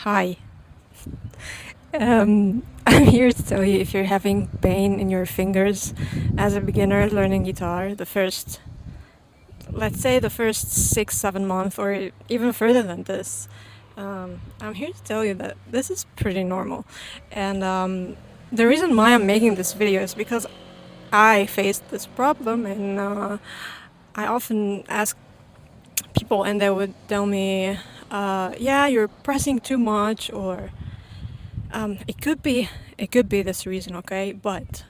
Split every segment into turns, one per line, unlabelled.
Hi. I'm here to tell you if you're having pain in your fingers as a beginner learning guitar, let's say the first 6, 7 months, or even further than this, I'm here to tell you that this is pretty normal. And the reason why I'm making this video is because I faced this problem, and I often ask people, and they would tell me, yeah, you're pressing too much, or it could be this reason, okay? But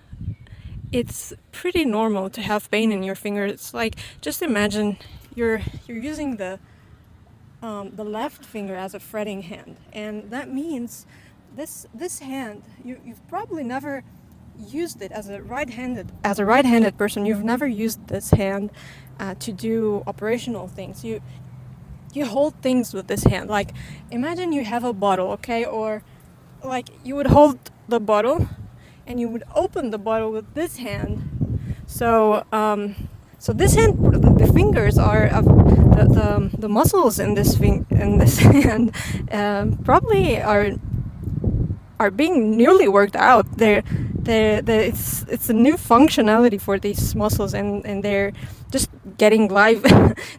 it's pretty normal to have pain in your fingers. It's like, just imagine you're using the left finger as a fretting hand, and that means this hand you've probably never used it as a right-handed person. You've never used this hand to do operational things. You hold things with this hand. Like, imagine you have a bottle, okay, or like you would hold the bottle and you would open the bottle with this hand. So this hand, the fingers are the muscles in this hand probably are being newly worked out. It's a new functionality for these muscles, and they're just getting live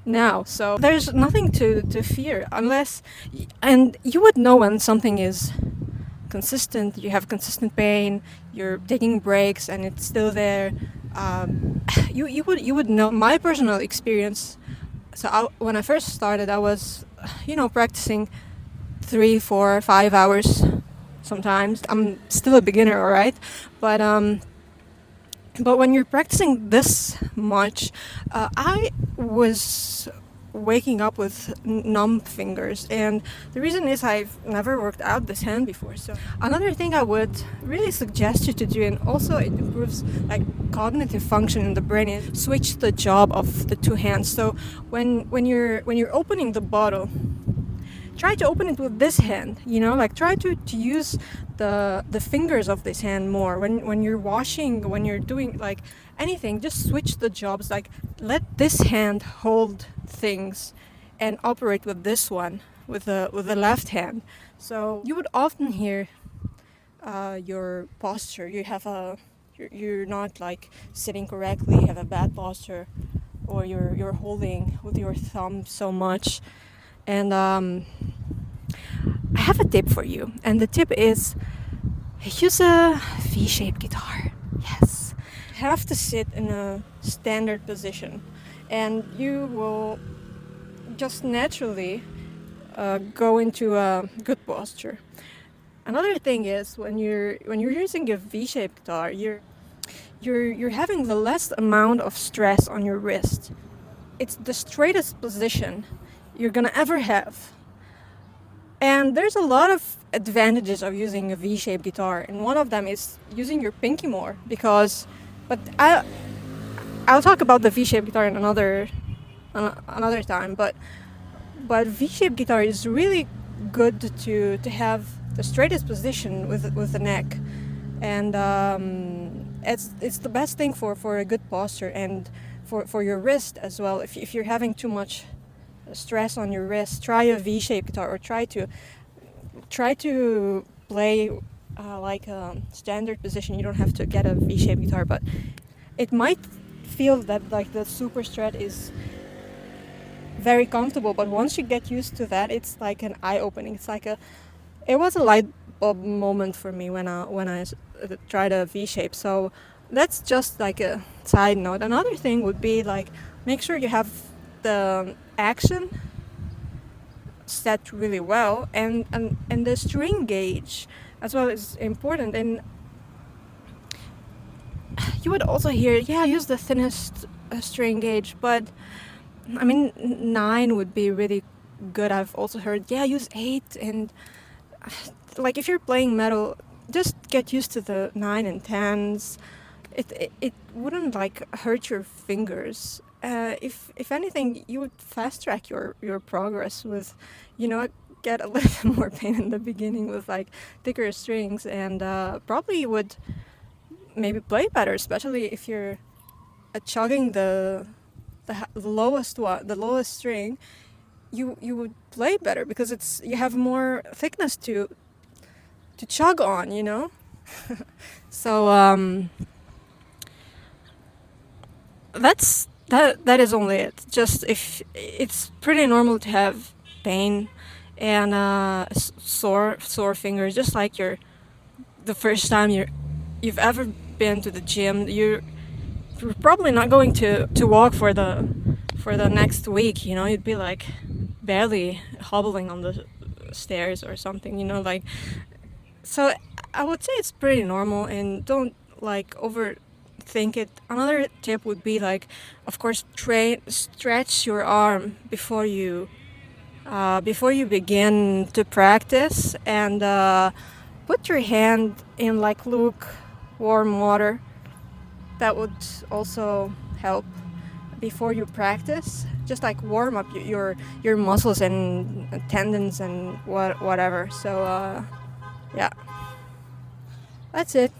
now. So there's nothing to fear, and you would know when something is consistent. You have consistent pain, you're taking breaks and it's still there. You would know. My personal experience, when I first started, I was practicing 3, 4, 5 hours sometimes. I'm still a beginner, all right, but when you're practicing this much, I was waking up with numb fingers, and the reason is I've never worked out this hand before. So another thing I would really suggest you to do, and also it improves like cognitive function in the brain, is switch the job of the two hands. So when you're opening the bottle, try to open it with this hand, like try to use the fingers of this hand more. When you're washing, when you're doing like anything, just switch the jobs. Like, let this hand hold things and operate with this one, with the left hand. So you would often hear your posture. You're not like sitting correctly, you have a bad posture, or you're holding with your thumb so much. And I have a tip for you, and the tip is use a V-shaped guitar. Yes. You have to sit in a standard position, and you will just naturally go into a good posture. Another thing is when you're using a V-shaped guitar, you're having the less amount of stress on your wrist. It's the straightest position you're gonna ever have. And there's a lot of advantages of using a V-shaped guitar, and one of them is using your pinky more, but I'll talk about the V-shaped guitar in another time, but V-shaped guitar is really good to have the straightest position with the neck, and it's the best thing for a good posture, and for your wrist as well. If you're having too much stress on your wrist, try a V-shaped guitar, or try to play like a standard position. You don't have to get a V-shaped guitar, but it might feel that like the super strat is very comfortable, but once you get used to that, it's like an eye-opening. It was a light bulb moment for me when I tried a V-shape. So that's just like a side note. Another thing would be like, make sure you have the action set really well, and the string gauge as well is important. And you would also hear, use the thinnest string gauge, but I mean 9 would be really good. I've also heard, use 8, and like if you're playing metal, just get used to the 9 and 10s. It wouldn't like hurt your fingers. If anything, you would fast track your progress with, get a little bit more pain in the beginning with like thicker strings, and probably you would maybe play better, especially if you're chugging the lowest string. you would play better because it's you have more thickness to chug on, you know. So that is only it. Just if it's pretty normal to have pain and sore fingers, just like the first time you've ever been to the gym. You're probably not going to walk for the next week. You know, you'd be like barely hobbling on the stairs or something. You know, like so. I would say it's pretty normal, and don't like overthink it. Another tip would be like, of course, stretch your arm before you begin to practice, and put your hand in like lukewarm water. That would also help before you practice. Just like warm up your muscles and tendons and whatever. So yeah, that's it.